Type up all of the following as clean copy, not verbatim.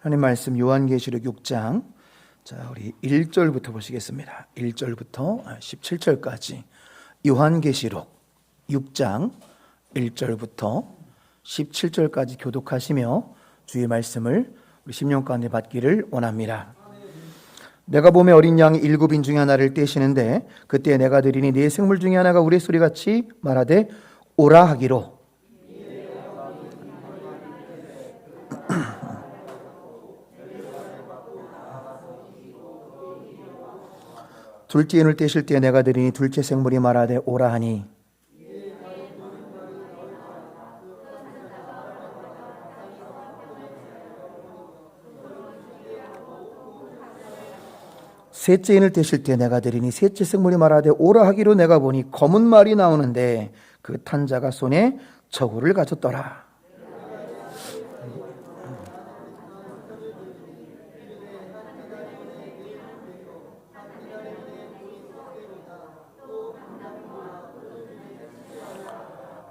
하나님 말씀 요한계시록 6장, 자 우리 1절부터 보시겠습니다. 1절부터 17절까지 요한계시록 6장 1절부터 17절까지 교독하시며 주의 말씀을 우리 심령 가운데 받기를 원합니다. 내가 봄에 어린 양이 7인 중에 하나를 떼시는데 그때 내가 들으니 네 생물 중에 하나가 우레소리같이 말하되 오라 하기로. 둘째 인을 떼실 때 내가 들으니 둘째 생물이 말하되 오라 하니. 셋째 인을 떼실 때 내가 들으니 셋째 생물이 말하되 오라 하기로. 내가 보니 검은 말이 나오는데 그 탄 자가 손에 저구를 가졌더라.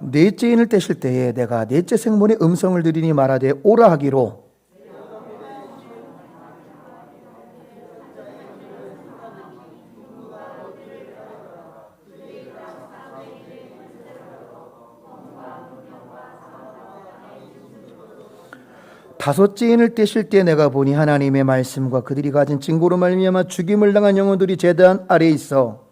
넷째 인을 떼실 때에 내가 넷째 생물의 음성을 들으니 말하되 오라 하기로. 다섯째 인을 떼실 때 내가 보니 하나님의 말씀과 그들이 가진 증거로 말미암아 죽임을 당한 영혼들이 제단 아래에 있어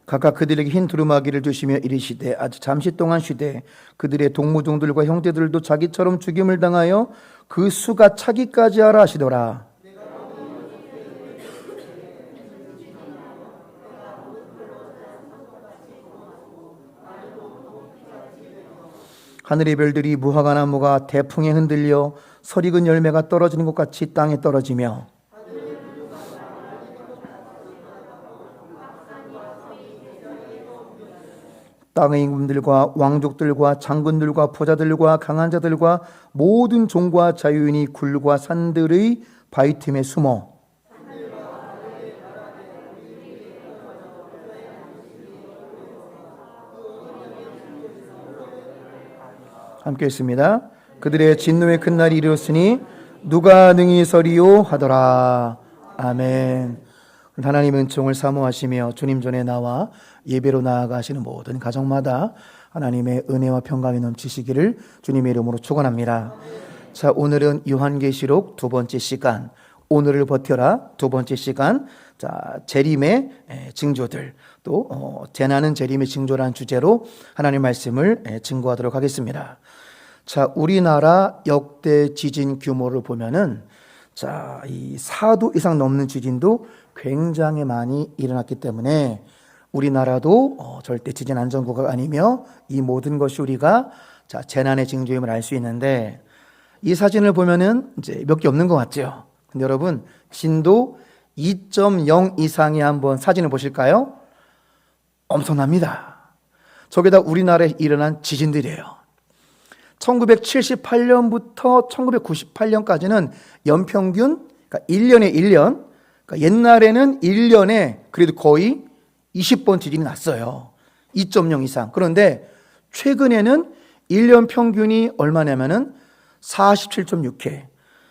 각각 그들에게 흰 두루마기를 주시며 이르시되 아주 잠시 동안 쉬되 그들의 동무종들과 형제들도 자기처럼 죽임을 당하여 그 수가 차기까지 하라 하시더라. 하늘의 별들이 무화과 나무가 태풍에 흔들려 설익은 열매가 떨어지는 것 같이 땅에 떨어지며 땅의 임금들과 왕족들과 장군들과 부자들과 강한 자들과 모든 종과 자유인이 굴과 산들의 바위 틈에 숨어 함께 했습니다. 그들의 진노의 큰 날이 이르렀으니 누가 능히 서리요 하더라. 아멘. 하나님의 은총을 사모하시며 주님 전에 나와 예배로 나아가시는 모든 가정마다 하나님의 은혜와 평강이 넘치시기를 주님의 이름으로 축원합니다. 자, 오늘은 요한계시록 두 번째 시간, 오늘을 버텨라 두 번째 시간, 자 재림의 징조들, 또 재난은 재림의 징조라는 주제로 하나님의 말씀을 증거하도록 하겠습니다. 자, 우리나라 역대 지진 규모를 보면은 자, 이 4도 이상 넘는 지진도 굉장히 많이 일어났기 때문에 우리나라도 절대 지진 안전국가가 아니며 이 모든 것이 우리가 자 재난의 징조임을 알 수 있는데, 이 사진을 보면은 이제 몇 개 없는 것 같죠. 근데 여러분, 진도 2.0 이상의 한번 사진을 보실까요? 엄청납니다. 저게 다 우리나라에 일어난 지진들이에요. 1978년부터 1998년까지는 연평균, 그러니까 1년에 1년, 그러니까 옛날에는 1년에 그래도 거의 20번 지진이 났어요. 2.0 이상. 그런데 최근에는 1년 평균이 얼마냐면은 47.6회.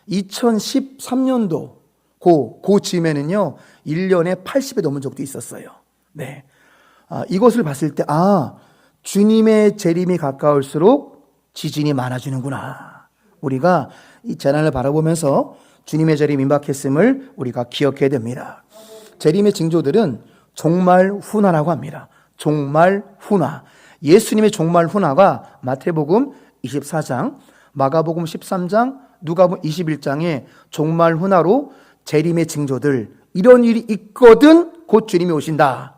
2013년도 그 즈음에는요 1년에 80회 넘은 적도 있었어요. 네, 이것을 봤을 때 주님의 재림이 가까울수록 지진이 많아지는구나. 우리가 이 재난을 바라보면서 주님의 재림이 임박했음을 우리가 기억해야 됩니다. 재림의 징조들은 종말 훈화라고 합니다. 종말 훈화. 예수님의 종말 훈화가 마태복음 24장, 마가복음 13장, 누가복음 21장에 종말 훈화로 재림의 징조들, 이런 일이 있거든 곧 주님이 오신다.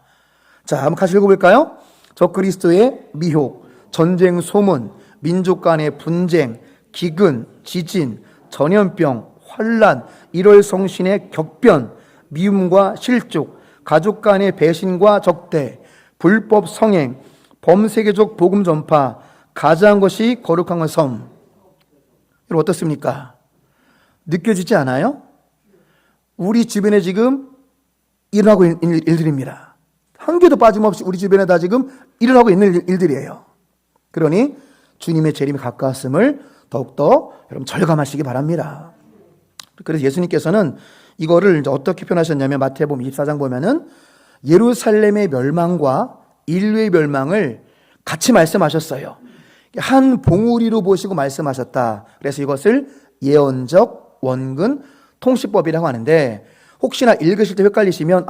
자, 한번 같이 읽어볼까요? 적그리스도의 미혹, 전쟁 소문, 민족 간의 분쟁, 기근, 지진, 전염병, 환란, 1월 성신의 격변, 미움과 실족, 가족 간의 배신과 적대, 불법 성행, 범세계적 복음 전파, 가장 것이 거룩한 것 섬. 여러분 어떻습니까? 느껴지지 않아요? 우리 주변에 지금 일어나고 있는 일들입니다. 한 개도 빠짐없이 우리 주변에 다 지금 일어나고 있는 일들이에요. 그러니 주님의 재림이 가까웠음을 더욱더 여러분 절감하시기 바랍니다. 그래서 예수님께서는 이거를 이제 어떻게 표현하셨냐면 마태복음 24장 보면은 예루살렘의 멸망과 인류의 멸망을 같이 말씀하셨어요. 한 봉우리로 보시고 말씀하셨다. 그래서 이것을 예언적 원근 통시법이라고 하는데, 혹시나 읽으실 때 헷갈리시면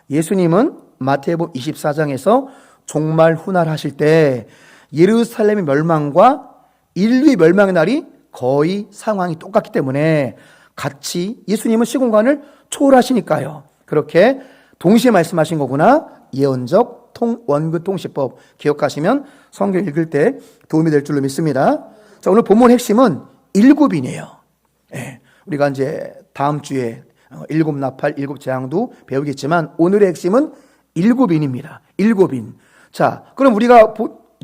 예수님은 마태복음 24장에서 종말 훈활하실 때 예루살렘의 멸망과 인류의 멸망의 날이 거의 상황이 똑같기 때문에 같이 예수님은 시공간을 초월하시니까요. 그렇게 동시에 말씀하신 거구나. 예언적 원근 통시법 기억하시면 성경 읽을 때 도움이 될 줄로 믿습니다. 자, 오늘 본문 핵심은 일곱인이에요. 우리가 이제 다음 주에 일곱 나팔, 일곱 재앙도 배우겠지만 오늘의 핵심은 일곱인입니다. 일곱인. 자, 그럼 우리가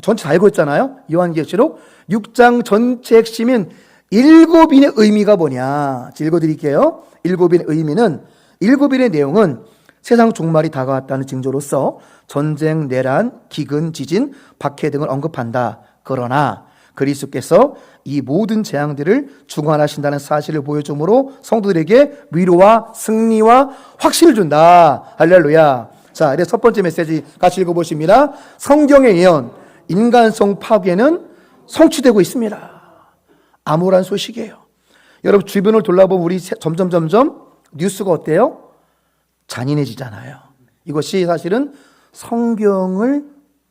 전체 알고 있잖아요. 요한계시록 6장 전체 핵심인 일곱인의 의미가 뭐냐? 읽어드릴게요. 일곱인의 의미는, 일곱인의 내용은 세상 종말이 다가왔다는 징조로서 전쟁, 내란, 기근, 지진, 박해 등을 언급한다. 그러나 그리스도께서 이 모든 재앙들을 중환하신다는 사실을 보여주므로 성도들에게 위로와 승리와 확신을 준다. 할렐루야. 자, 이제 첫 번째 메시지 같이 읽어보십니다. 성경의 예언, 인간성 파괴는 성취되고 있습니다. 암울한 소식이에요. 여러분 주변을 돌아보면 우리 점점 뉴스가 어때요? 잔인해지잖아요. 이것이 사실은 성경을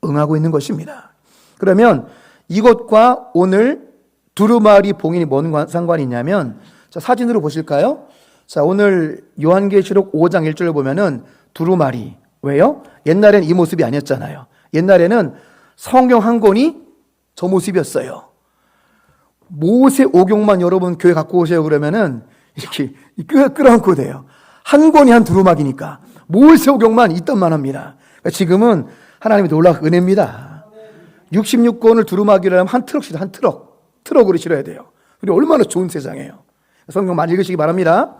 응하고 있는 것입니다. 그러면 이것과 오늘 두루마리 봉인이 뭔 상관이 있냐면, 자, 사진으로 보실까요? 자, 오늘 요한계시록 5장 1절을 보면은 두루마리. 왜요? 옛날에는 이 모습이 아니었잖아요. 옛날에는 성경 한 권이 저 모습이었어요. 모세 오경만 여러분 교회 갖고 오세요 그러면은 이렇게 끌어안고 돼요. 한 권이 한 두루마기니까 모세 오경만 있던만 합니다. 그러니까 지금은 하나님이 놀라운 은혜입니다. 66권을 두루마기를 하면 한 트럭씩, 한 트럭으로 실어야 돼요. 그리고 얼마나 좋은 세상이에요. 성경 많이 읽으시기 바랍니다.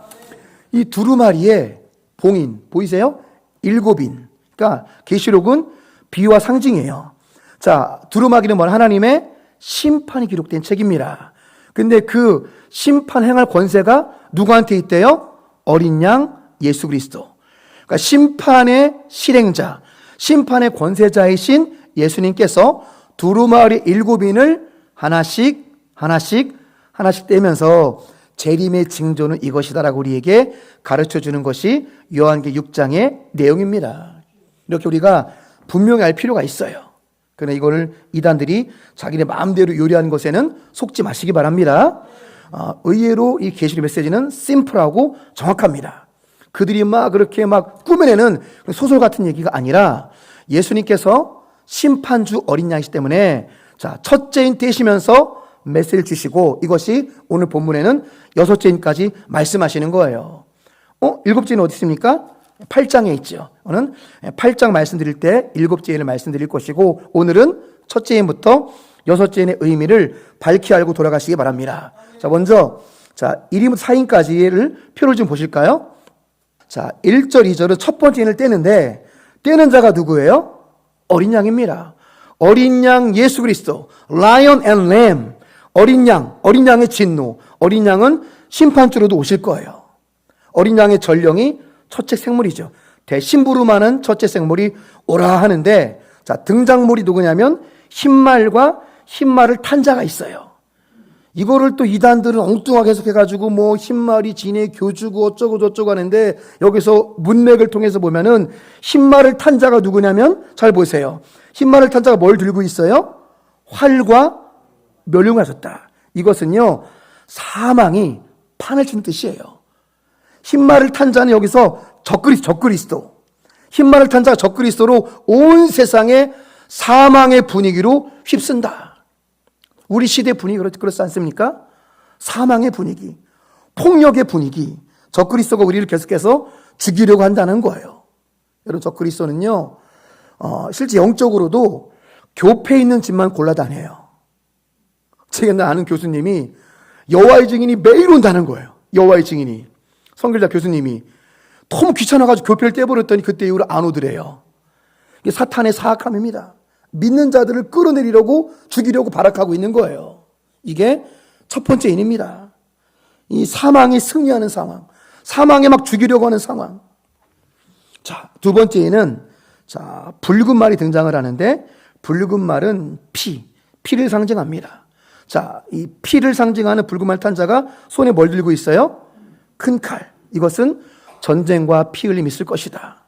이 두루마리의 봉인 보이세요? 일곱인. 그러니까 계시록은 비유와 상징이에요. 자, 두루마기는 뭐냐? 하나님의 심판이 기록된 책입니다. 근데 그 심판 행할 권세가 누구한테 있대요? 어린 양 예수 그리스도. 그러니까 심판의 실행자, 심판의 권세자이신 예수님께서 두루마리 일곱인을 하나씩 떼면서 재림의 징조는 이것이다라고 우리에게 가르쳐주는 것이 요한계 6장의 내용입니다. 이렇게 우리가 분명히 알 필요가 있어요. 그러나 이거를 이단들이 자기네 마음대로 요리하는 것에는 속지 마시기 바랍니다. 의외로 이 계시록 메시지는 심플하고 정확합니다. 그들이 그렇게 꾸며내는 소설 같은 얘기가 아니라 예수님께서 심판주 어린 양이시기 때문에, 자, 첫째인 되시면서 메시지를 주시고, 이것이 오늘 본문에는 여섯째인까지 말씀하시는 거예요. 일곱째는 어디 있습니까? 8장에 있죠. 오늘 8장 말씀드릴 때 일곱째인을 말씀드릴 것이고, 오늘은 첫째인부터 여섯째인의 의미를 밝히 알고 돌아가시기 바랍니다. 자, 먼저 1인부터 4인까지를 표를 좀 보실까요? 자, 1절, 2절은 첫 번째 인을 떼는데, 떼는 자가 누구예요? 어린 양입니다. 어린 양 예수 그리스도, Lion and Lamb. 어린 양의 진노. 어린 양은 심판주로도 오실 거예요. 어린 양의 전령이 첫째 생물이죠. 대심부름하는 첫째 생물이 오라 하는데, 자, 등장물이 누구냐면 흰말과 흰말을 탄 자가 있어요. 이거를 또 이단들은 엉뚱하게 해석해가지고 흰말이 진의 교주고 어쩌고 저쩌고 하는데, 여기서 문맥을 통해서 보면은 흰말을 탄 자가 누구냐면, 잘 보세요. 흰말을 탄 자가 뭘 들고 있어요? 활과 멸류관을 가졌다. 이것은요, 사망이 판을 친 뜻이에요. 흰말을 탄 자는 여기서 적그리스도. 흰말을 탄 자가 적그리스도로 온 세상에 사망의 분위기로 휩쓴다. 우리 시대 분위기 그렇지 않습니까? 사망의 분위기, 폭력의 분위기, 적그리스도가 우리를 계속해서 죽이려고 한다는 거예요. 여러분, 적그리스도는요, 실제 영적으로도 교패 있는 집만 골라다녀요. 제가 아는 교수님이 여호와의 증인이 매일 온다는 거예요. 여호와의 증인이, 선교자 교수님이 너무 귀찮아가지고 교회를 떼버렸더니 그때 이후로 안 오더래요. 이게 사탄의 사악함입니다. 믿는 자들을 끌어내리려고 죽이려고 발악하고 있는 거예요. 이게 첫 번째 인입니다. 이 사망이 승리하는 상황, 사망에 막 죽이려고 하는 상황. 자, 두 번째 인은 붉은 말이 등장을 하는데, 붉은 말은 피를 상징합니다. 자, 이 피를 상징하는 붉은 말 탄 자가 손에 뭘 들고 있어요? 큰 칼. 이것은 전쟁과 피 흘림이 있을 것이다.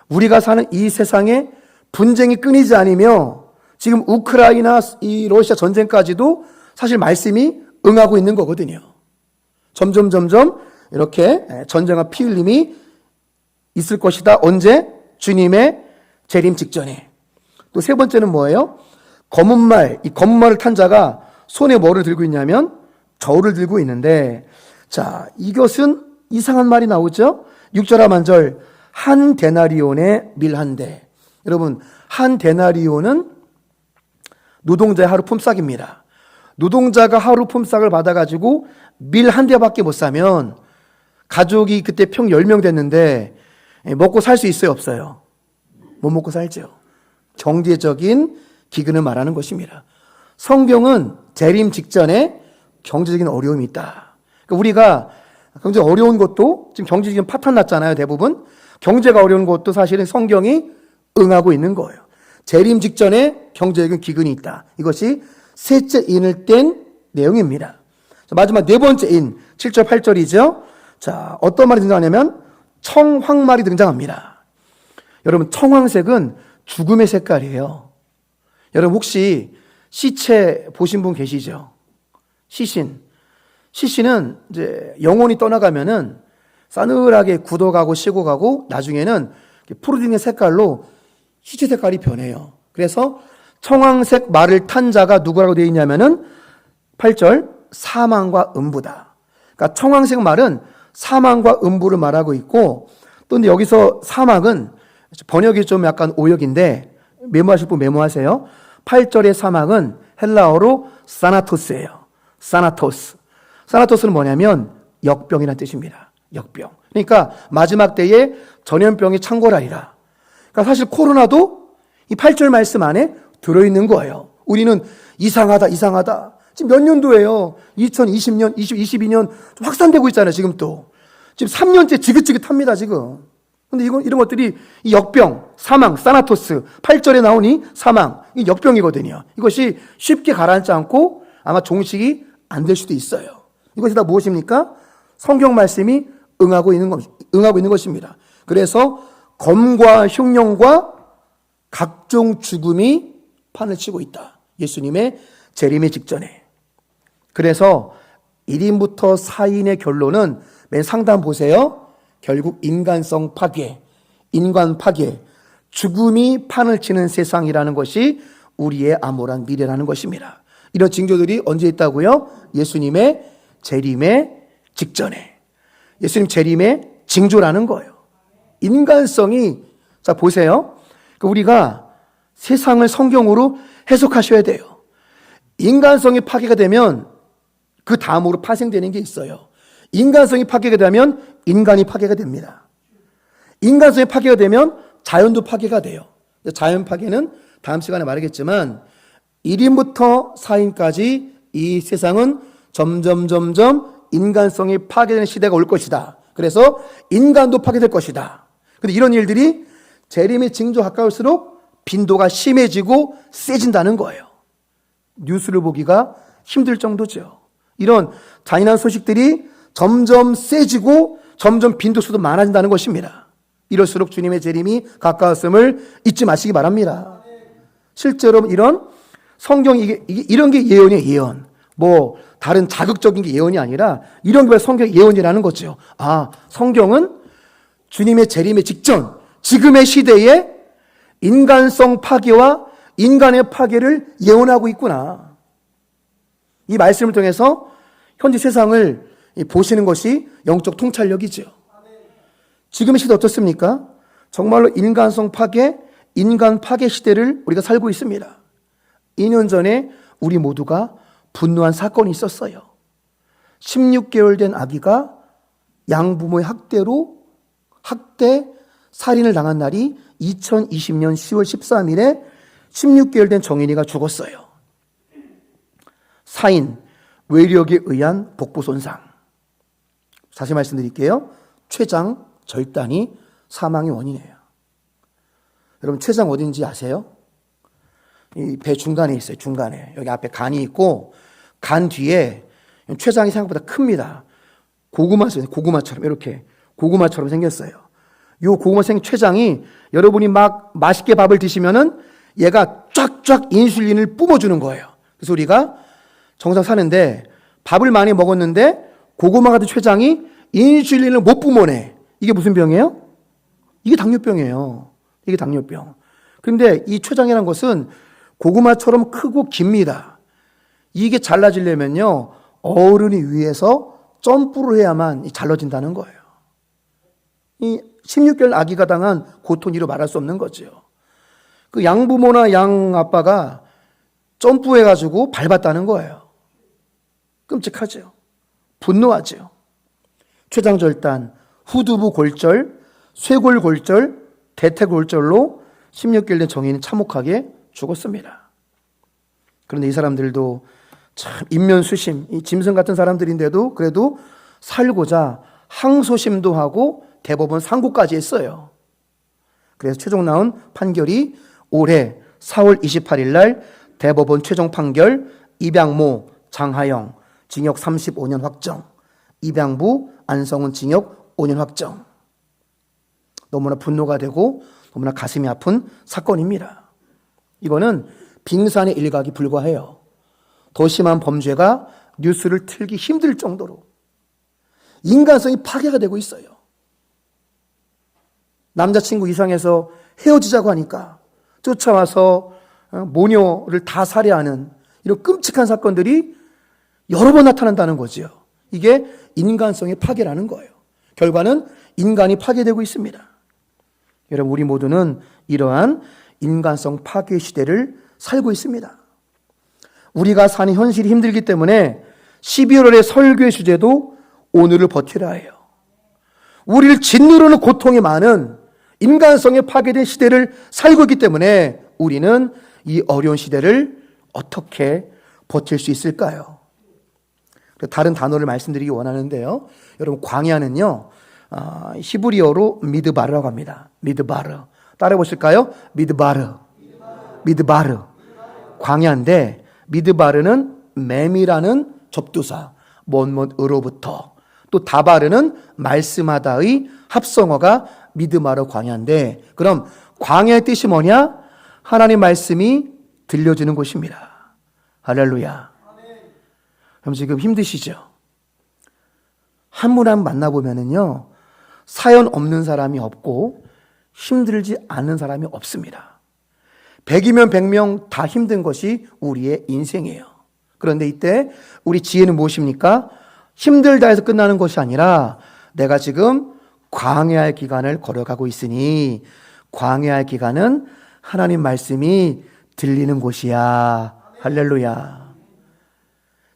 우리가 사는 이 세상에 분쟁이 끊이지 않으며 지금 우크라이나 이 러시아 전쟁까지도 사실 말씀이 응하고 있는 거거든요. 점점 이렇게 전쟁과 피 흘림이 있을 것이다. 언제? 주님의 재림 직전에. 또 세 번째는 뭐예요? 검은 말을 탄 자가 손에 뭐를 들고 있냐면 저울을 들고 있는데, 자, 이것은 이상한 말이 나오죠? 6절 하반절, 한 데나리온에 밀 한 대. 여러분, 한 데나리온은 노동자의 하루 품삯입니다. 노동자가 하루 품삯을 받아가지고 밀 한 대밖에 못 사면 가족이 그때 평 10명 됐는데 먹고 살 수 있어요, 없어요? 못 먹고 살죠. 경제적인 기근을 말하는 것입니다. 성경은 재림 직전에 경제적인 어려움이 있다. 그러니까 우리가 굉장히 어려운 것도 지금 경제적인 파탄 났잖아요, 대부분. 경제가 어려운 것도 사실은 성경이 응하고 있는 거예요. 재림 직전에 경제적인 기근이 있다. 이것이 셋째 인을 뗀 내용입니다. 마지막 네 번째 인, 7절, 8절이죠. 자, 어떤 말이 등장하냐면 청황말이 등장합니다. 여러분, 청황색은 죽음의 색깔이에요. 여러분, 혹시 시체 보신 분 계시죠? 시신은 이제 영혼이 떠나가면은 싸늘하게 굳어가고 식어가고 나중에는 푸르딩의 색깔로 시체 색깔이 변해요. 그래서 청황색 말을 탄 자가 누구라고 되어 있냐면은 8절, 사망과 음부다. 그러니까 청황색 말은 사망과 음부를 말하고 있고, 또 근데 여기서 사망은 번역이 좀 약간 오역인데 메모하실 분 메모하세요. 8절의 사망은 헬라어로 사나토스예요. 사나토스는 뭐냐면 역병이라는 뜻입니다. 역병. 그러니까 마지막 때에 전염병이 창궐하리라. 그러니까 사실 코로나도 이 8절 말씀 안에 들어있는 거예요. 우리는 이상하다. 지금 몇 년도예요? 2020년, 2022년 확산되고 있잖아요, 지금 또. 지금 3년째 지긋지긋합니다, 지금. 근데 이런 것들이 이 역병, 사망, 사나토스, 8절에 나오니 사망, 이 역병이거든요. 이것이 쉽게 가라앉지 않고 아마 종식이 안 될 수도 있어요. 이것이 다 무엇입니까? 성경 말씀이 응하고 있는 것입니다. 그래서 검과 흉령과 각종 죽음이 판을 치고 있다. 예수님의 재림의 직전에. 그래서 1인부터 4인의 결론은 맨 상단 보세요. 결국 인간성 파괴, 인간 파괴, 죽음이 판을 치는 세상이라는 것이 우리의 암울한 미래라는 것입니다. 이런 징조들이 언제 있다고요? 예수님의 재림의 직전에. 예수님 재림의 징조라는 거예요. 인간성이, 자 보세요. 우리가 세상을 성경으로 해석하셔야 돼요. 인간성이 파괴가 되면 그 다음으로 파생되는 게 있어요. 인간성이 파괴가 되면 인간이 파괴가 됩니다. 인간성이 파괴가 되면 자연도 파괴가 돼요. 자연 파괴는 다음 시간에 말하겠지만 1인부터 4인까지 이 세상은 점점 인간성이 파괴되는 시대가 올 것이다. 그래서 인간도 파괴될 것이다. 그런데 이런 일들이 재림의 징조 가까울수록 빈도가 심해지고 세진다는 거예요. 뉴스를 보기가 힘들 정도죠. 이런 잔인한 소식들이 점점 세지고 점점 빈도수도 많아진다는 것입니다. 이럴수록 주님의 재림이 가까웠음을 잊지 마시기 바랍니다. 실제로 이런 성경 이런 게 예언이에요, 예언. 뭐 다른 자극적인 게 예언이 아니라 이런 게 성경 예언이라는 거죠. 아, 성경은 주님의 재림의 직전, 지금의 시대에 인간성 파괴와 인간의 파괴를 예언하고 있구나. 이 말씀을 통해서 현재 세상을 보시는 것이 영적 통찰력이죠. 지금의 시대 어떻습니까? 정말로 인간성 파괴, 인간 파괴 시대를 우리가 살고 있습니다. 2년 전에 우리 모두가 분노한 사건이 있었어요. 16개월 된 아기가 양부모의 학대로 학대, 살인을 당한 날이 2020년 10월 13일에 16개월 된 정인이가 죽었어요. 사인, 외력에 의한 복부 손상. 다시 말씀드릴게요. 췌장 절단이 사망의 원인이에요. 여러분 췌장 어딘지 아세요? 이 배 중간에 있어요. 중간에. 여기 앞에 간이 있고 간 뒤에 췌장이 생각보다 큽니다. 고구마처럼 이렇게 고구마처럼 생겼어요. 이 고구마 생긴 췌장이 여러분이 막 맛있게 밥을 드시면은 얘가 쫙쫙 인슐린을 뿜어주는 거예요. 그래서 우리가 정상 사는데 밥을 많이 먹었는데 고구마 같은 췌장이 인슐린을 못 뿜어내. 이게 무슨 병이에요? 이게 당뇨병이에요. 이게 당뇨병. 근데 이 췌장이라는 것은 고구마처럼 크고 깁니다. 이게 잘라지려면요, 어른이 위에서 점프를 해야만 잘라진다는 거예요. 이 16개월 아기가 당한 고통이로 말할 수 없는 거죠. 그 양부모나 양아빠가 점프해가지고 밟았다는 거예요. 끔찍하죠. 분노하죠. 췌장절단, 후두부 골절, 쇄골골절, 대퇴골절로 16개월 된 정인은 참혹하게 죽었습니다. 그런데 이 사람들도 참 인면수심, 이 짐승 같은 사람들인데도 그래도 살고자 항소심도 하고 대법원 상고까지 했어요. 그래서 최종 나온 판결이 올해 4월 28일 날 대법원 최종 판결 입양모 장하영 징역 35년 확정, 입양부 안성은 징역 5년 확정. 너무나 분노가 되고 너무나 가슴이 아픈 사건입니다. 이거는 빙산의 일각이 불과해요. 더 심한 범죄가 뉴스를 틀기 힘들 정도로 인간성이 파괴가 되고 있어요. 남자친구 이상해서 헤어지자고 하니까 쫓아와서 모녀를 다 살해하는 이런 끔찍한 사건들이 여러 번 나타난다는 거죠. 이게 인간성의 파괴라는 거예요. 결과는 인간이 파괴되고 있습니다. 여러분, 우리 모두는 이러한 인간성 파괴 시대를 살고 있습니다. 우리가 사는 현실이 힘들기 때문에 12월의 설교의 주제도 오늘을 버티라 해요. 우리를 짓누르는 고통이 많은 인간성에 파괴된 시대를 살고 있기 때문에 우리는 이 어려운 시대를 어떻게 버틸 수 있을까요? 다른 단어를 말씀드리기 원하는데요. 여러분, 광야는요, 히브리어로 미드바르라고 합니다. 미드바르. 따라해 보실까요? 미드바르. 미드바르. 광야인데 미드바르는 맴이라는 접두사, 뭐뭐으로부터, 또 다바르는 말씀하다의 합성어가 미드바르 광야인데, 그럼 광야의 뜻이 뭐냐? 하나님 말씀이 들려주는 곳입니다. 할렐루야. 그럼 지금 힘드시죠? 한 분 한 분 만나보면은요, 사연 없는 사람이 없고 힘들지 않은 사람이 없습니다. 100이면 100명 다 힘든 것이 우리의 인생이에요. 그런데 이때 우리 지혜는 무엇입니까? 힘들다 해서 끝나는 것이 아니라 내가 지금 광야의 기간을 걸어가고 있으니 광야의 기간은 하나님 말씀이 들리는 곳이야. 할렐루야.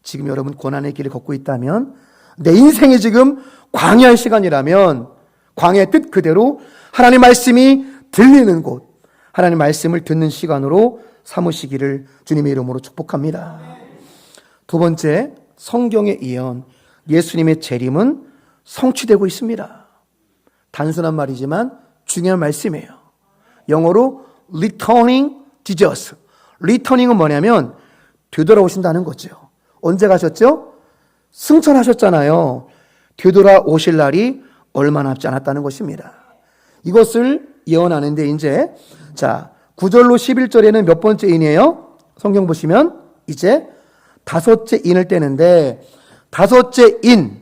지금 여러분 고난의 길을 걷고 있다면, 내 인생이 지금 광야의 시간이라면 광야의 뜻 그대로 하나님 말씀이 들리는 곳, 하나님 말씀을 듣는 시간으로 삼으시기를 주님의 이름으로 축복합니다. 두 번째, 성경의 예언, 예수님의 재림은 성취되고 있습니다. 단순한 말이지만 중요한 말씀이에요. 영어로 returning Jesus. returning은 뭐냐면 되돌아오신다는 거죠. 언제 가셨죠? 승천하셨잖아요. 되돌아오실 날이 얼마 남지 않았다는 것입니다. 이것을 예언하는데 이제 9절로 11절에는 몇 번째 인이에요? 성경 보시면 이제 다섯째 인을 떼는데, 다섯째 인,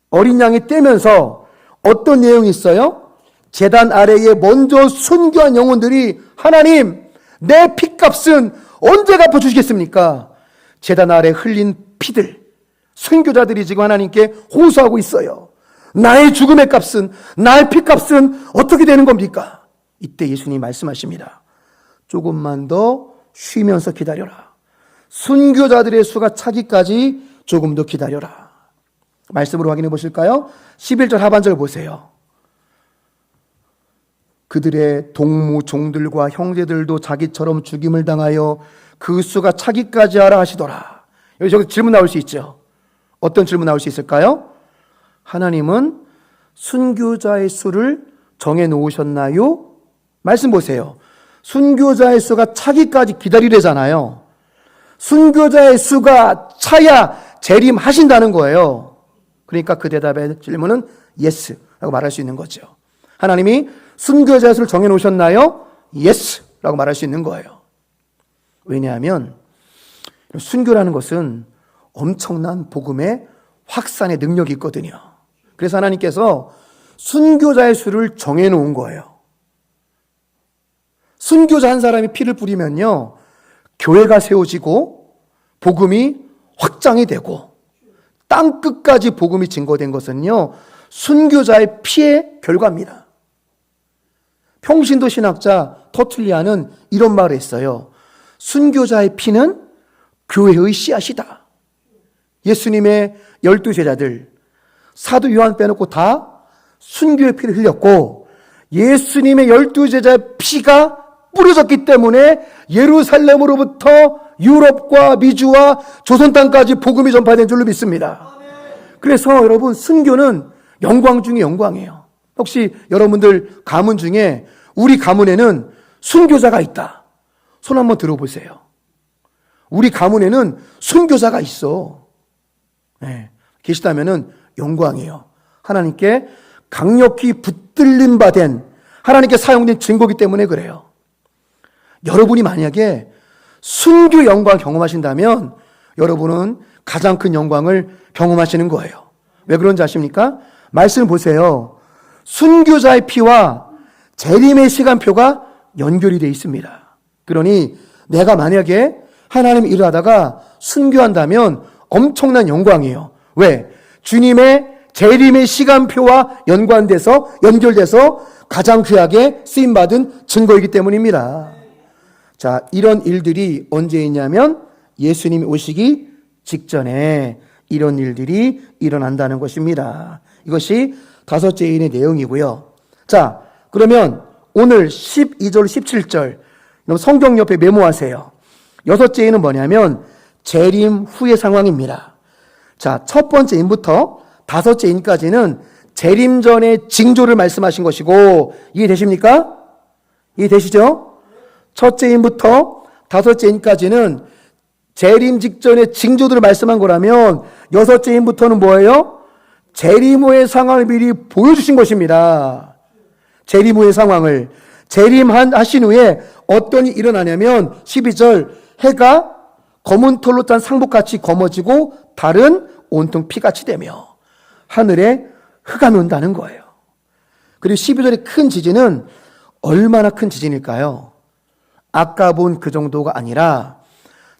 어린 양이 떼면서 어떤 내용이 있어요? 제단 아래에 먼저 순교한 영혼들이 하나님, 내 피값은 언제 갚아주시겠습니까? 제단 아래 흘린 피들, 순교자들이 지금 하나님께 호소하고 있어요. 나의 죽음의 값은, 나의 피값은 어떻게 되는 겁니까? 이때 예수님이 말씀하십니다. 조금만 더 쉬면서 기다려라. 순교자들의 수가 차기까지 조금 더 기다려라. 말씀으로 확인해 보실까요? 11절 하반절 보세요. 그들의 동무 종들과 형제들도 자기처럼 죽임을 당하여 그 수가 차기까지 하라 하시더라. 여기 질문 나올 수 있죠. 어떤 질문 나올 수 있을까요? 하나님은 순교자의 수를 정해 놓으셨나요? 말씀 보세요. 순교자의 수가 차기까지 기다리래잖아요. 순교자의 수가 차야 재림하신다는 거예요. 그러니까 그 대답의 질문은 yes 라고 말할 수 있는 거죠. 하나님이 순교자의 수를 정해 놓으셨나요? yes 라고 말할 수 있는 거예요. 왜냐하면 순교라는 것은 엄청난 복음의 확산의 능력이 있거든요. 그래서 하나님께서 순교자의 수를 정해 놓은 거예요. 순교자 한 사람이 피를 뿌리면요, 교회가 세워지고 복음이 확장이 되고 땅 끝까지 복음이 증거된 것은요, 순교자의 피의 결과입니다. 평신도 신학자 터툴리안은 이런 말을 했어요. 순교자의 피는 교회의 씨앗이다. 예수님의 12제자들, 사도 요한 빼놓고 다 순교의 피를 흘렸고, 예수님의 12제자의 피가 뿌려졌기 때문에 예루살렘으로부터 유럽과 미주와 조선 땅까지 복음이 전파된 줄로 믿습니다. 그래서 여러분, 순교는 영광 중에 영광이에요. 혹시 여러분들 가문 중에 우리 가문에는 순교자가 있다, 손 한번 들어보세요. 우리 가문에는 순교자가 있어. 네, 계시다면은 영광이에요. 하나님께 강력히 붙들림 받은, 하나님께 사용된 증거이기 때문에 그래요. 여러분이 만약에 순교 영광 경험하신다면 여러분은 가장 큰 영광을 경험하시는 거예요. 왜 그런지 아십니까? 말씀을 보세요. 순교자의 피와 재림의 시간표가 연결이 되어 있습니다. 그러니 내가 만약에 하나님의 일을 하다가 순교한다면 엄청난 영광이에요. 왜? 주님의 재림의 시간표와 연결돼서 가장 귀하게 쓰임받은 증거이기 때문입니다. 자, 이런 일들이 언제 있냐면 예수님이 오시기 직전에 이런 일들이 일어난다는 것입니다. 이것이 다섯째 인의 내용이고요. 자, 그러면 오늘 12절, 17절 성경 옆에 메모하세요. 여섯째 인은 뭐냐면 재림 후의 상황입니다. 자, 첫 번째 인부터 다섯째 인까지는 재림 전의 징조를 말씀하신 것이고, 이해되십니까? 이해되시죠? 첫째 인부터 다섯째 인까지는 재림 직전의 징조들을 말씀한 거라면, 여섯째 인부터는 뭐예요? 재림 후의 상황을 미리 보여주신 것입니다. 재림 후의 상황을. 재림하신 후에 어떤 일이 일어나냐면 12절, 해가 검은 털로 짠 상복같이 검어지고 달은 온통 피같이 되며 하늘에 흑암이 온다는 거예요. 그리고 12절의 큰 지진은 얼마나 큰 지진일까요? 아까 본 그 정도가 아니라,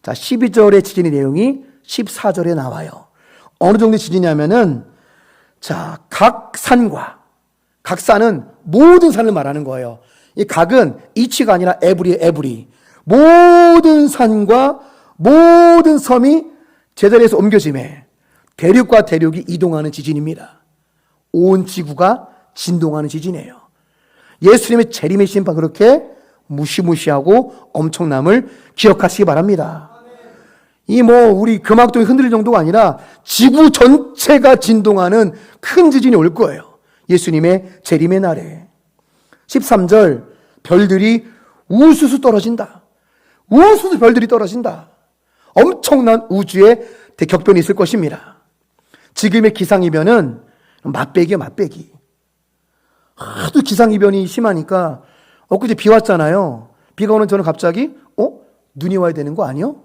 자, 12절의 지진의 내용이 14절에 나와요. 어느 정도의 지진이냐면은, 자, 각 산은 모든 산을 말하는 거예요. 이 각은 이치가 아니라 에브리. 모든 산과 모든 섬이 제자리에서 옮겨짐에 대륙과 대륙이 이동하는 지진입니다. 온 지구가 진동하는 지진이에요. 예수님의 재림의 심판, 그렇게 무시무시하고 엄청남을 기억하시기 바랍니다. 우리 금학동이 흔들릴 정도가 아니라 지구 전체가 진동하는 큰 지진이 올 거예요. 예수님의 재림의 날에. 13절, 별들이 우수수 떨어진다. 우수수 별들이 떨어진다. 엄청난 우주의 대격변이 있을 것입니다. 지금의 기상이변은 맛배기예요, 맛배기. 하도 기상이변이 심하니까, 엊그제 비 왔잖아요. 비가 오는 저는 갑자기, 눈이 와야 되는 거 아니요?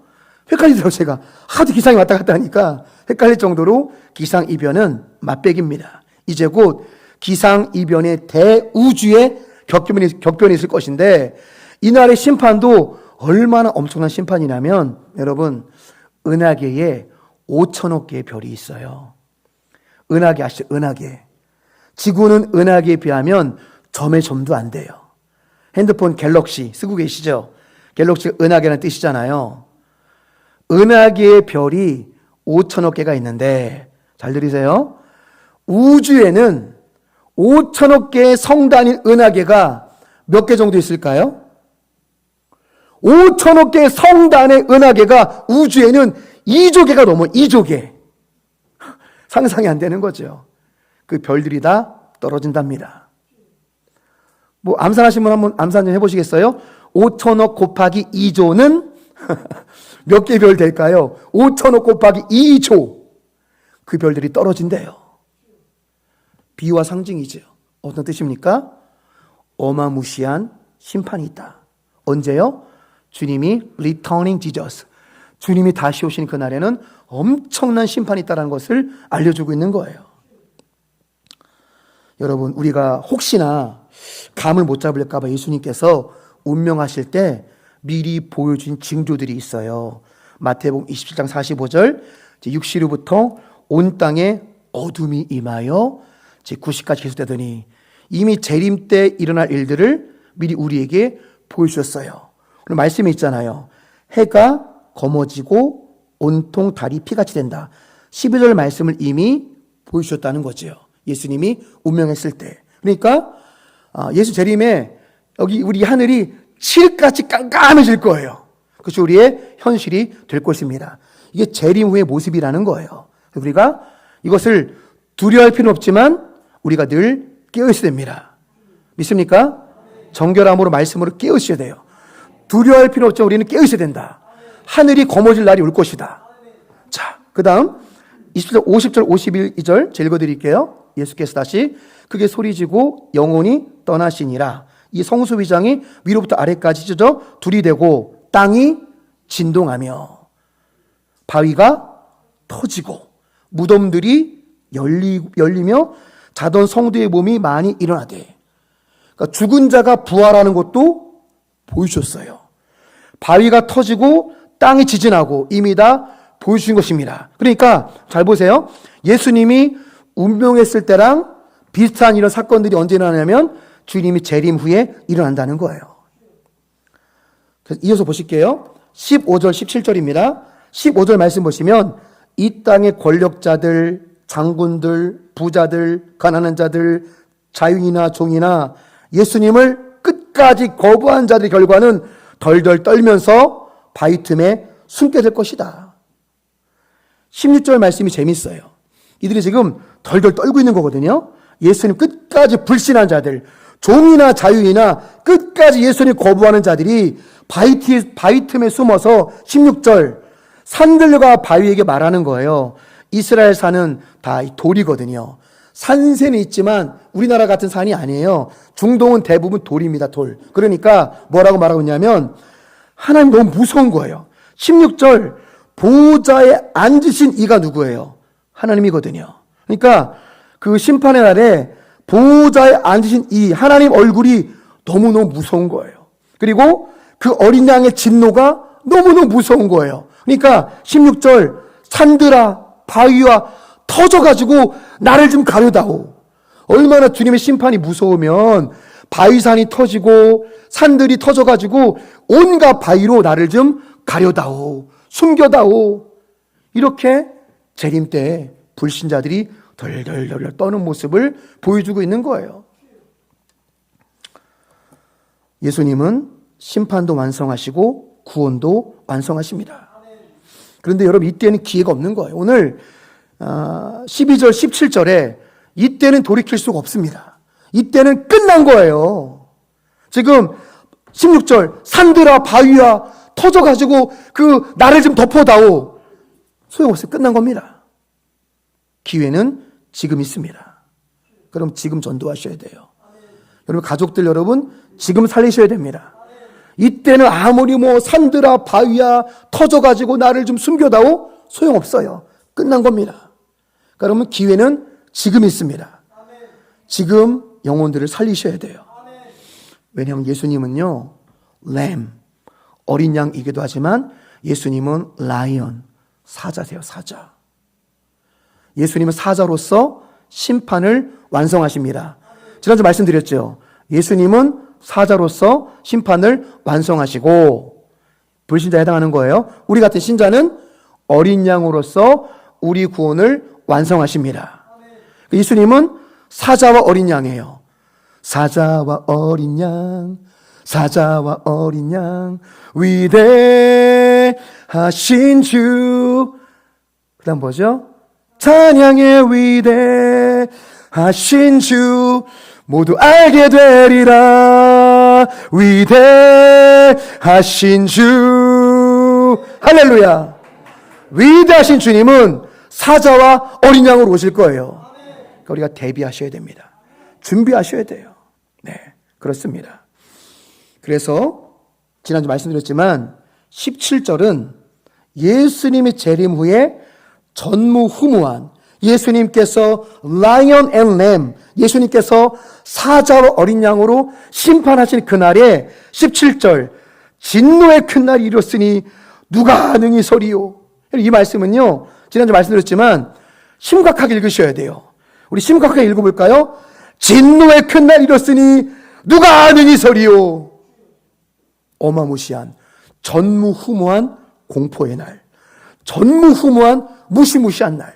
헷갈리더라고요, 제가. 하도 기상이 왔다 갔다 하니까 헷갈릴 정도로 기상이변은 맛배기입니다. 이제 곧 기상이변의 대우주의 격변이 있을 것인데, 이날의 심판도 얼마나 엄청난 심판이냐면, 여러분, 은하계에 5천억 개의 별이 있어요. 은하계 아시죠? 은하계. 지구는 은하계에 비하면 점의 점도 안 돼요. 핸드폰 갤럭시 쓰고 계시죠? 갤럭시가 은하계라는 뜻이잖아요. 은하계의 별이 5천억 개가 있는데, 잘 들으세요. 우주에는 5천억 개의 성단인 은하계가 몇 개 정도 있을까요? 5천억 개의 성단의 은하계가 우주에는 2조 개가 넘어 2조 개. 상상이 안 되는 거죠. 그 별들이 다 떨어진답니다. 뭐 암산하신 분 한번 암산 좀 해보시겠어요? 5천억 곱하기 2조는 몇 개 별 될까요? 5천억 곱하기 2조. 그 별들이 떨어진대요. 비유와 상징이죠. 어떤 뜻입니까? 어마무시한 심판이 있다. 언제요? 주님이 returning Jesus. 주님이 다시 오신 그날에는 엄청난 심판이 있다는 것을 알려주고 있는 거예요. 여러분, 우리가 혹시나 감을 못 잡을까 봐 예수님께서 운명하실 때 미리 보여준 징조들이 있어요. 마태복음 27장 45절, 육시로부터 온 땅에 어둠이 임하여 제90까지 계속되더니 이미 재림 때 일어날 일들을 미리 우리에게 보여주셨어요. 오늘 말씀에 있잖아요. 해가 검어지고 온통 달이 피같이 된다. 12절 말씀을 이미 보여주셨다는 거죠. 예수님이 운명했을 때. 그러니까 예수 재림에 여기 우리 하늘이 칠같이 깜깜해질 거예요. 그것이 우리의 현실이 될 것입니다. 이게 재림 후의 모습이라는 거예요. 우리가 이것을 두려워할 필요는 없지만 우리가 늘 깨어있어야 됩니다. 믿습니까? 정결함으로 말씀으로 깨어있어야 돼요. 두려워할 필요 없지만 우리는 깨어있어야 된다. 하늘이 검어질 날이 올 것이다. 자, 그 다음 20절, 50절, 51절 제가 읽어드릴게요. 예수께서 다시 크게 소리지고 영혼이 떠나시니라. 이 성수 위장이 위로부터 아래까지 찢어져 둘이 되고 땅이 진동하며 바위가 터지고 무덤들이 열리며 자던 성도의 몸이 많이 일어나되. 그러니까 죽은 자가 부활하는 것도 보여주셨어요. 바위가 터지고 땅이 지진하고 이미 다 보여주신 것입니다. 그러니까 잘 보세요. 예수님이 운명했을 때랑 비슷한 이런 사건들이 언제 일어나냐면 주님이 재림 후에 일어난다는 거예요. 그래서 이어서 보실게요. 15절 17절입니다. 15절 말씀 보시면 이 땅의 권력자들, 장군들, 부자들, 가난한 자들, 자유인이나 종이나 예수님을 끝까지 거부한 자들의 결과는 덜덜 떨면서 바위 틈에 숨게 될 것이다. 16절 말씀이 재밌어요. 이들이 지금 덜덜 떨고 있는 거거든요. 예수님 끝까지 불신한 자들, 종이나 자유인이나 끝까지 예수님 거부하는 자들이 바위 틈에 숨어서 16절 산들과 바위에게 말하는 거예요. 이스라엘 산은 다 돌이거든요. 산세는 있지만 우리나라 같은 산이 아니에요. 중동은 대부분 돌입니다. 돌. 그러니까 뭐라고 말하고 있냐면 하나님 너무 무서운 거예요. 16절 보호자에 앉으신 이가 누구예요? 하나님이거든요. 그러니까 그 심판의 날에 보호자에 앉으신 이 하나님 얼굴이 너무너무 무서운 거예요. 그리고 그 어린 양의 진노가 너무너무 무서운 거예요. 그러니까 16절 산들아 바위와 터져가지고 나를 좀 가려다오. 얼마나 주님의 심판이 무서우면 바위산이 터지고 산들이 터져가지고 온갖 바위로 나를 좀 가려다오. 숨겨다오. 이렇게 재림 때 불신자들이 덜덜덜 떠는 모습을 보여주고 있는 거예요. 예수님은 심판도 완성하시고 구원도 완성하십니다. 그런데 여러분 이때는 기회가 없는 거예요. 오늘 12절 17절에 이때는 돌이킬 수가 없습니다. 이때는 끝난 거예요. 지금 16절 산들아 바위야 터져가지고 그 나를 좀 덮어다오. 소용없어요. 끝난 겁니다. 기회는 지금 있습니다. 그럼 지금 전도하셔야 돼요. 여러분 가족들 여러분 지금 살리셔야 됩니다. 이때는 아무리 뭐 산들아 바위야 터져가지고 나를 좀 숨겨다오 소용없어요. 끝난 겁니다. 그러면 기회는 지금 있습니다. 지금 영혼들을 살리셔야 돼요. 왜냐하면 예수님은요 램 어린 양이기도 하지만 예수님은 라이언 사자세요. 사자. 예수님은 사자로서 심판을 완성하십니다. 지난주 말씀드렸죠. 예수님은 사자로서 심판을 완성하시고 불신자에 해당하는 거예요. 우리 같은 신자는 어린 양으로서 우리 구원을 완성하십니다. 예수님은 사자와 어린 양이에요. 사자와 어린 양, 사자와 어린 양, 위대하신 주. 그 다음 뭐죠? 찬양의 위대하신 주 모두 알게 되리라. 위대하신 주. 할렐루야. 위대하신 주님은 사자와 어린 양으로 오실 거예요. 그러니까 우리가 대비하셔야 됩니다. 준비하셔야 돼요. 네, 그렇습니다. 그래서 지난주 말씀드렸지만 17절은 예수님의 재림 후에 전무후무한, 예수님께서 Lion and Lamb, 예수님께서 사자와 어린 양으로 심판하신 그날에 17절 진노의 큰 날이 이뤘으니 누가 능히 서리요. 이 말씀은요, 지난주 말씀드렸지만 심각하게 읽으셔야 돼요. 우리 심각하게 읽어볼까요? 진노의 큰 날이 이뤘으니 누가 능히 서리요. 어마무시한 전무후무한 공포의 날, 전무후무한 무시무시한 날.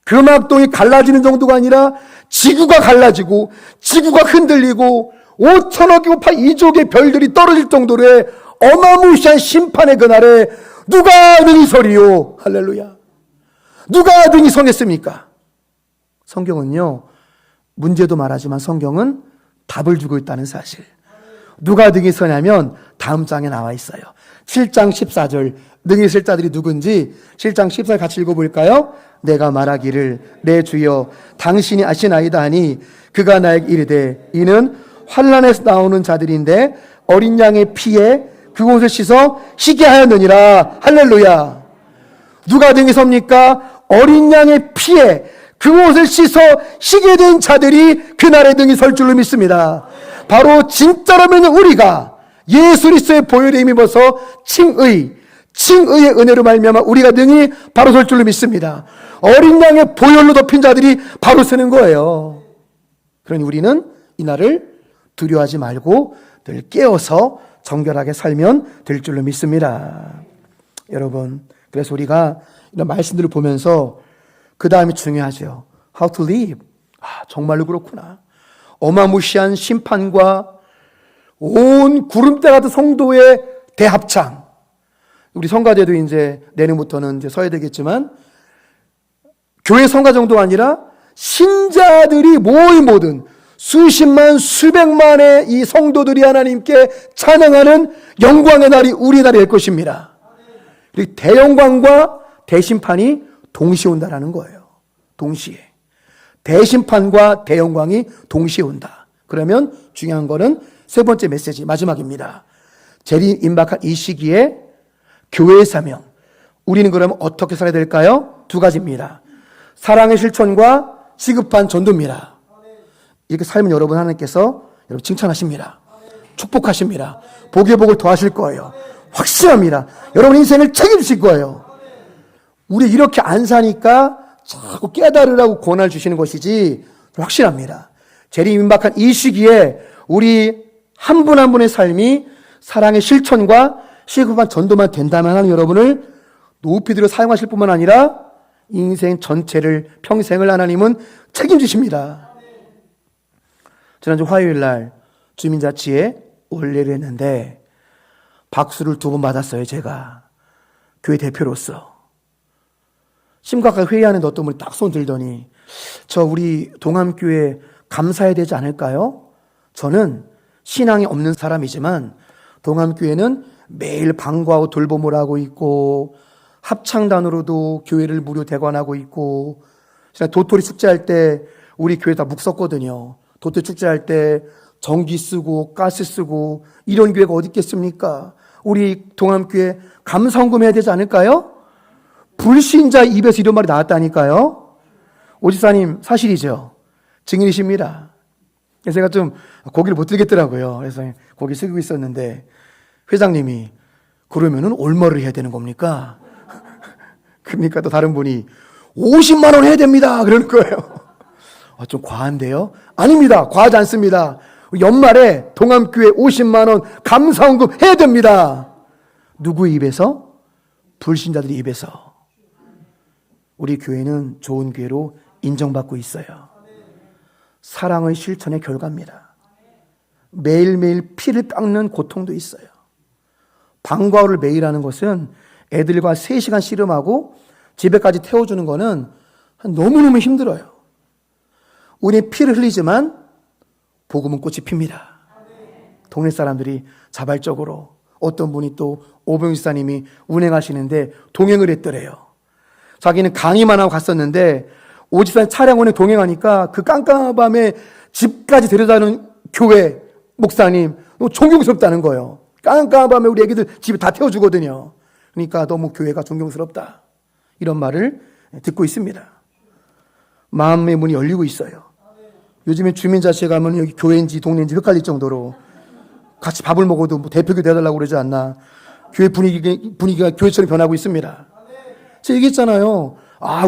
금악동이 갈라지는 정도가 아니라 지구가 갈라지고 지구가 흔들리고 5천억 2족의 별들이 떨어질 정도로의 어마무시한 심판의 그날에 누가 능히 서리요. 할렐루야. 누가 능히 서겠습니까? 성경은요, 문제도 말하지만 성경은 답을 주고 있다는 사실. 누가 능히 서냐면 다음 장에 나와 있어요. 7장 14절 능히 설 자들이 누군지 7장 14절 같이 읽어볼까요? 내가 말하기를 내 주여 당신이 아시나이다 하니 그가 나에게 이르되 이는 환난에서 나오는 자들인데 어린 양의 피에 그곳을 씻어 쉬게 하였느니라. 할렐루야. 누가 등이 섭니까? 어린 양의 피에 그곳을 씻어 쉬게 된 자들이 그날에 등이 설 줄로 믿습니다. 바로 진짜라면 우리가 예수 그리스도의 보혈에 힘입어서 칭의의 은혜로 말미암아 우리가 능히 바로 설 줄로 믿습니다. 어린 양의 보혈로 덮인 자들이 바로 서는 거예요. 그러니 우리는 이 날을 두려워하지 말고 늘 깨어서 정결하게 살면 될 줄로 믿습니다. 여러분, 그래서 우리가 이런 말씀들을 보면서 그 다음이 중요하죠. How to live. 정말로 그렇구나. 어마무시한 심판과 온 구름대 같은 성도의 대합창. 우리 성가대도 이제 내년부터는 이제 서야 되겠지만, 교회 성가 정도가 아니라 신자들이 모든 수십만 수백만의 이 성도들이 하나님께 찬양하는 영광의 날이 우리 날이 될 것입니다. 그리고 대영광과 대심판이 동시에 온다라는 거예요. 동시에. 대심판과 대영광이 동시에 온다. 그러면 중요한 거는 세 번째 메시지, 마지막입니다. 재림 임박한 이 시기에 교회의 사명. 우리는 그러면 어떻게 살아야 될까요? 두 가지입니다. 사랑의 실천과 시급한 전도입니다. 이렇게 살면 여러분 하나님께서 여러분 칭찬하십니다. 축복하십니다. 복의 복을 더하실 거예요. 확실합니다. 여러분 인생을 책임지실 거예요. 우리 이렇게 안 사니까 자꾸 깨달으라고 권한을 주시는 것이지 확실합니다. 재림 임박한 이 시기에 우리 한 분 한 분의 삶이 사랑의 실천과 시급한 전도만 된다면 하나님 여러분을 높이 들어 사용하실 뿐만 아니라 인생 전체를 평생을 하나님은 책임지십니다. 지난주 화요일 날 주민자치에 올례를 했는데 박수를 2번 받았어요. 제가 교회 대표로서 심각하게 회의하는데 어떤 분이 딱 손 들더니 저 우리 동암교회 감사해야 되지 않을까요? 저는 신앙이 없는 사람이지만 동암교회는 매일 방과후 돌봄을 하고 있고 합창단으로도 교회를 무료 대관하고 있고 도토리 축제할 때 우리 교회 다 묵섰거든요. 도토리 축제할 때 전기 쓰고 가스 쓰고 이런 교회가 어디 있겠습니까? 우리 동암교회 감사헌금 해야 되지 않을까요? 불신자 입에서 이런 말이 나왔다니까요. 오 집사님 사실이죠. 증인이십니다. 그래서 제가 좀 고기를 못 들겠더라고요. 그래서 고기 쓰고 있었는데 회장님이 그러면은 얼마를 해야 되는 겁니까? 그러니까 또 다른 분이 50만 원 해야 됩니다. 그러는 거예요. 좀 과한데요? 아닙니다. 과하지 않습니다. 연말에 동암교회 50만 원 감사헌금 해야 됩니다. 누구 입에서? 불신자들 입에서. 우리 교회는 좋은 교회로 인정받고 있어요. 사랑의 실천의 결과입니다. 매일매일 피를 깎는 고통도 있어요. 방과 후를 매일 하는 것은 애들과 3시간 씨름하고 집에까지 태워주는 거는 너무너무 힘들어요. 우리는 피를 흘리지만 복음은 꽃이 핍니다. 동네 사람들이 자발적으로, 어떤 분이 또 오병 지사님이 운행하시는데 동행을 했더래요. 자기는 강의만 하고 갔었는데 오지산 차량원에 동행하니까 그 깜깜한 밤에 집까지 데려다는 교회 목사님 너무 존경스럽다는 거예요. 깜깜한 밤에 우리 애기들 집에 다 태워주거든요. 그러니까 너무 교회가 존경스럽다, 이런 말을 듣고 있습니다. 마음의 문이 열리고 있어요. 요즘에 주민자치에 가면 여기 교회인지 동네인지 헷갈릴 정도로 같이 밥을 먹어도 뭐 대표교 되어달라고 그러지 않나. 교회 분위기가 교회처럼 변하고 있습니다. 제가 얘기했잖아요.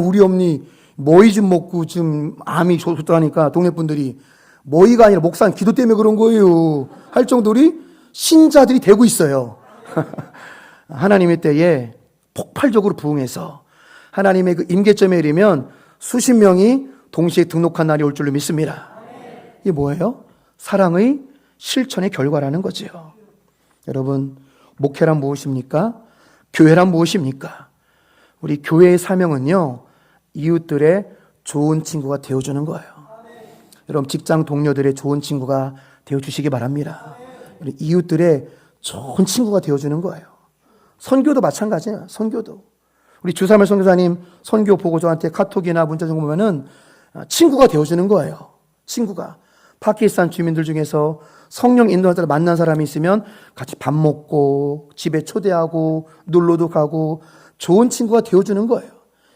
우리 엄니 머위 좀 먹고 좀 암이 좋다니까 동네 분들이 머위가 아니라 목사님 기도 때문에 그런 거예요 할 정도로 신자들이 되고 있어요. 하나님의 때에 폭발적으로 부응해서 하나님의 그 임계점에 이르면 수십 명이 동시에 등록한 날이 올 줄로 믿습니다. 이게 뭐예요? 사랑의 실천의 결과라는 거죠. 여러분, 목회란 무엇입니까? 교회란 무엇입니까? 우리 교회의 사명은요, 이웃들의 좋은 친구가 되어주는 거예요. 여러분, 직장 동료들의 좋은 친구가 되어주시기 바랍니다. 이웃들의 좋은 친구가 되어주는 거예요. 선교도 마찬가지예요. 선교도. 우리 주삼일 선교사님 선교 보고 저한테 카톡이나 문자 좀 보면은 친구가 되어주는 거예요. 친구가. 파키스탄 주민들 중에서 성령 인도자를 만난 사람이 있으면 같이 밥 먹고 집에 초대하고 놀러도 가고 좋은 친구가 되어주는 거예요.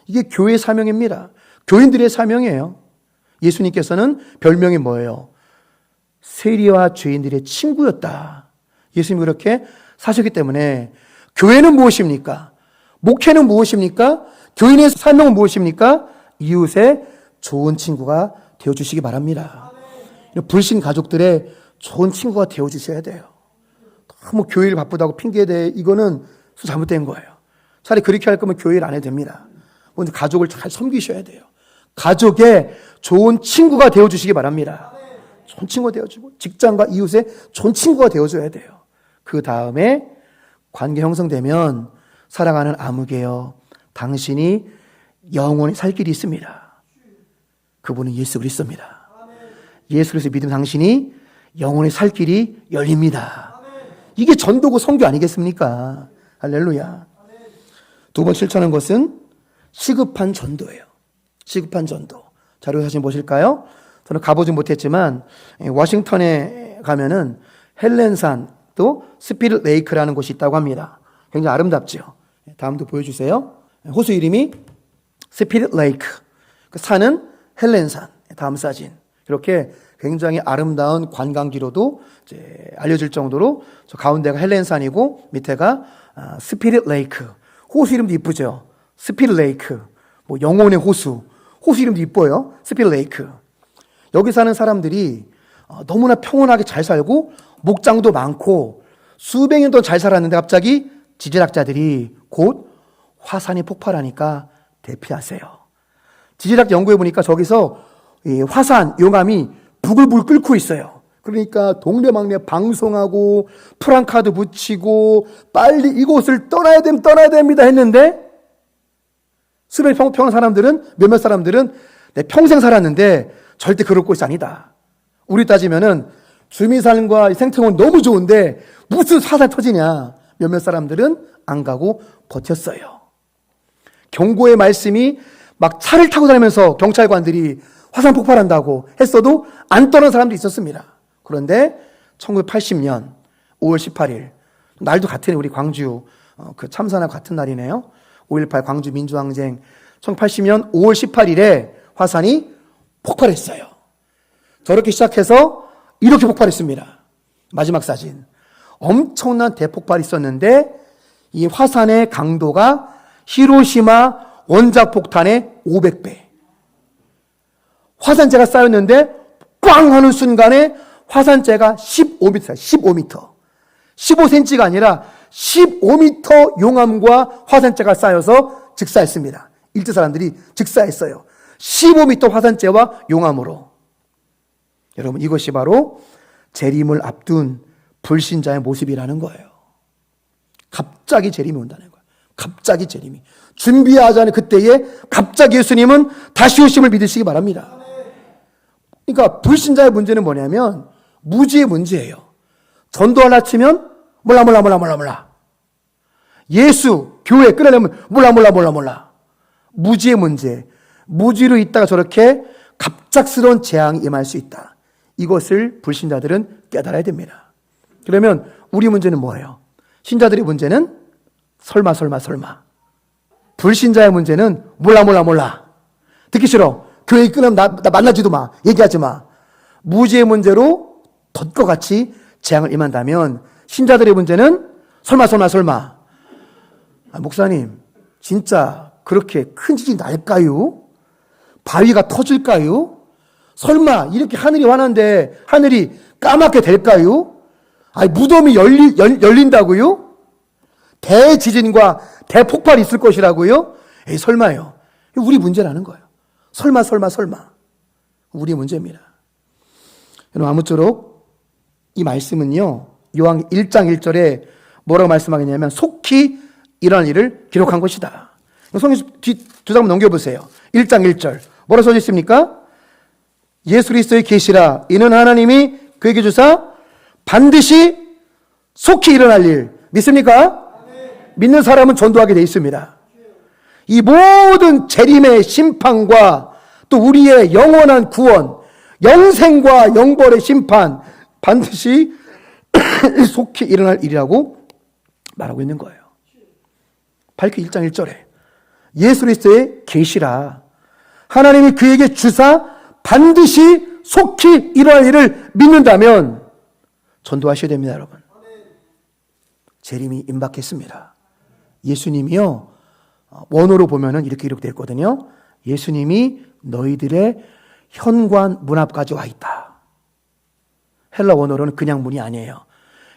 이게 교회의 사명입니다. 교인들의 사명이에요. 예수님께서는 별명이 뭐예요? 세리와 죄인들의 친구였다. 예수님이 그렇게 사셨기 때문에 교회는 무엇입니까? 목회는 무엇입니까? 교인의 사명은 무엇입니까? 이웃의 좋은 친구가 되어주시기 바랍니다. 불신 가족들의 좋은 친구가 되어주셔야 돼요. 너무 교회를 바쁘다고 핑계대, 이거는 잘못된 거예요. 차라리 그렇게 할 거면 교회를 안 해도 됩니다. 먼저 가족을 잘 섬기셔야 돼요. 가족의 좋은 친구가 되어주시기 바랍니다. 좋은 친구가 되어주고 직장과 이웃의 좋은 친구가 되어줘야 돼요. 그 다음에 관계 형성되면 사랑하는 아무개여, 당신이 영원히 살 길이 있습니다. 그분은 예수 그리스도입니다. 예수 그리스도 믿음 당신이 영원히 살 길이 열립니다. 이게 전도고 선교 아니겠습니까? 할렐루야. 두 번 실천한 것은 시급한 전도예요. 시급한 전도. 자료 사진 보실까요? 저는 가보진 못했지만 워싱턴에 가면은 헬렌산 또 스피릿 레이크라는 곳이 있다고 합니다. 굉장히 아름답죠. 다음도 보여주세요. 호수 이름이 스피릿 레이크. 그 산은 헬렌산. 다음 사진. 이렇게 굉장히 아름다운 관광지로도 이제 알려질 정도로 저 가운데가 헬렌산이고 밑에가 스피릿 레이크. 호수 이름도 이쁘죠. 스피릿 레이크. 뭐 영혼의 호수. 호수 이름도 이뻐요. 스피릿 레이크. 여기 사는 사람들이 너무나 평온하게 잘 살고 목장도 많고 수백 년 동안 잘 살았는데 갑자기 지질학자들이 곧 화산이 폭발하니까 대피하세요. 지질학 연구해 보니까 저기서 화산 용암이 부글부글 끓고 있어요. 그러니까 동네방네 방송하고 프랑카드 붙이고 빨리 이곳을 떠나야 됩니다 했는데 수백 평온 사람들은, 몇몇 사람들은 내 평생 살았는데 절대 그럴 곳이 아니다. 우리 따지면은 주민살림과 생태공원 너무 좋은데 무슨 화산 터지냐. 몇몇 사람들은 안 가고 버텼어요. 경고의 말씀이 막 차를 타고 다니면서 경찰관들이 화산 폭발한다고 했어도 안 떠난 사람도 있었습니다. 그런데 1980년 5월 18일 날도 같은 우리 광주 그 참사나 같은 날이네요. 5.18 광주 민주항쟁 1980년 5월 18일에 화산이 폭발했어요. 저렇게 시작해서 이렇게 폭발했습니다. 마지막 사진. 엄청난 대폭발이 있었는데 이 화산의 강도가 히로시마 원자폭탄의 500배. 화산재가 쌓였는데 꽝 하는 순간에 화산재가 15m, 15m. 15cm가 아니라 15m 용암과 화산재가 쌓여서 즉사했습니다. 일제 사람들이 즉사했어요. 15m 화산재와 용암으로. 여러분, 이것이 바로 재림을 앞둔 불신자의 모습이라는 거예요. 갑자기 재림이 온다는 거예요. 갑자기 재림이. 준비하지 않은 그때에 갑자기 예수님은 다시 오심을 믿으시기 바랍니다. 그러니까 불신자의 문제는 뭐냐면 무지의 문제예요. 전도하려 치면 몰라. 예수, 교회 끌어내면 몰라. 무지의 문제. 무지로 있다가 저렇게 갑작스러운 재앙이 임할 수 있다. 이것을 불신자들은 깨달아야 됩니다. 그러면 우리 문제는 뭐예요? 신자들의 문제는 설마. 불신자의 문제는 몰라. 듣기 싫어. 교회 끊으면 나 만나지도 마. 얘기하지 마. 무지의 문제로 덫과 같이 재앙을 임한다면 신자들의 문제는 설마. 목사님, 진짜 그렇게 큰 지진이 날까요? 바위가 터질까요? 설마 이렇게 하늘이 환한데 하늘이 까맣게 될까요? 무덤이 열린다고요? 대지진과 대폭발이 있을 것이라고요? 에이, 설마요. 우리 문제라는 거예요. 설마. 우리 문제입니다. 여러분, 아무쪼록 이 말씀은요, 요한 1장 1절에 뭐라고 말씀하겠냐면 속히 일어날 일을 기록한 것이다. 성경 두 장만 넘겨보세요. 1장 1절 뭐라고 써져 있습니까? 예수 그리스도의 계시라 이는 하나님이 그에게 주사 반드시 속히 일어날 일 믿습니까? 믿는 사람은 전도하게 돼 있습니다. 이 모든 재림의 심판과 또 우리의 영원한 구원, 영생과 영벌의 심판 반드시 속히 일어날 일이라고 말하고 있는 거예요. 밝히 1장 1절에 예수 그리스도의 계시라 하나님이 그에게 주사 반드시 속히 일어날 일을 믿는다면 전도하셔야 됩니다, 여러분. 재림이 임박했습니다. 예수님이요, 원어로 보면은 이렇게 기록되어 있거든요. 예수님이 너희들의 현관 문 앞까지 와 있다. 헬라 원어로는 그냥 문이 아니에요.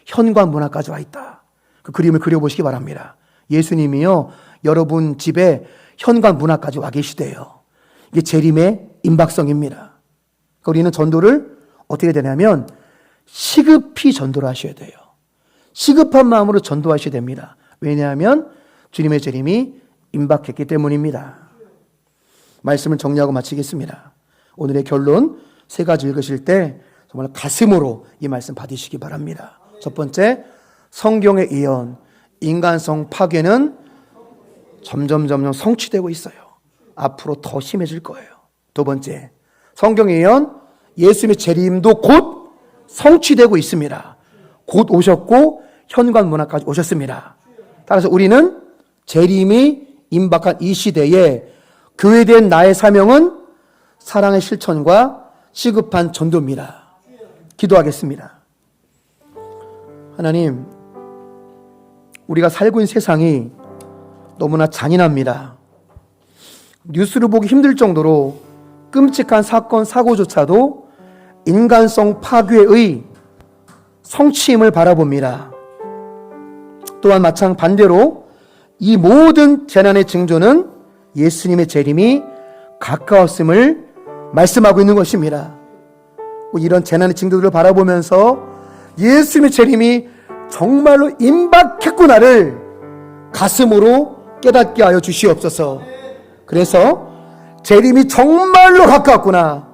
현관 문 앞까지 와 있다. 그 그림을 그려보시기 바랍니다. 예수님이요, 여러분 집에 현관 문 앞까지 와 계시대요. 이게 재림의 임박성입니다. 그러니까 우리는 전도를 어떻게 되냐면 시급히 전도를 하셔야 돼요. 시급한 마음으로 전도하셔야 됩니다. 왜냐하면 주님의 재림이 임박했기 때문입니다. 말씀을 정리하고 마치겠습니다. 오늘의 결론 3가지 읽으실 때 정말 가슴으로 이 말씀 받으시기 바랍니다. 첫 번째, 성경의 예언, 인간성 파괴는 점점 성취되고 있어요. 앞으로 더 심해질 거예요. 두 번째, 성경의 예언, 예수님의 재림도 곧 성취되고 있습니다. 곧 오셨고 현관 문 앞까지 오셨습니다. 따라서 우리는 재림이 임박한 이 시대에 교회에 대한 나의 사명은 사랑의 실천과 시급한 전도입니다. 기도하겠습니다. 하나님, 우리가 살고 있는 세상이 너무나 잔인합니다. 뉴스를 보기 힘들 정도로 끔찍한 사건, 사고조차도 인간성 파괴의 성취임을 바라봅니다. 또한 마찬가지로 반대로 이 모든 재난의 징조는 예수님의 재림이 가까웠음을 말씀하고 있는 것입니다. 이런 재난의 징조들을 바라보면서 예수님의 재림이 정말로 임박했구나를 가슴으로 깨닫게 하여 주시옵소서. 그래서 재림이 정말로 가까웠구나.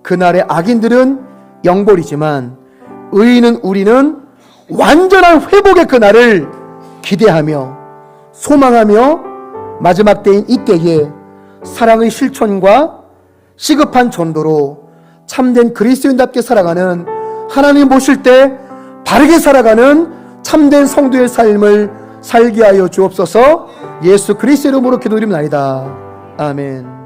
그날의 악인들은 영벌이지만 의인은 우리는 완전한 회복의 그날을 기대하며 소망하며 마지막 때인 이때에 사랑의 실천과 시급한 전도로 참된 그리스도인답게 살아가는, 하나님 보실 때 바르게 살아가는 참된 성도의 삶을 살게 하여 주옵소서. 예수 그리스도 이름으로 기도드립니다. 아멘.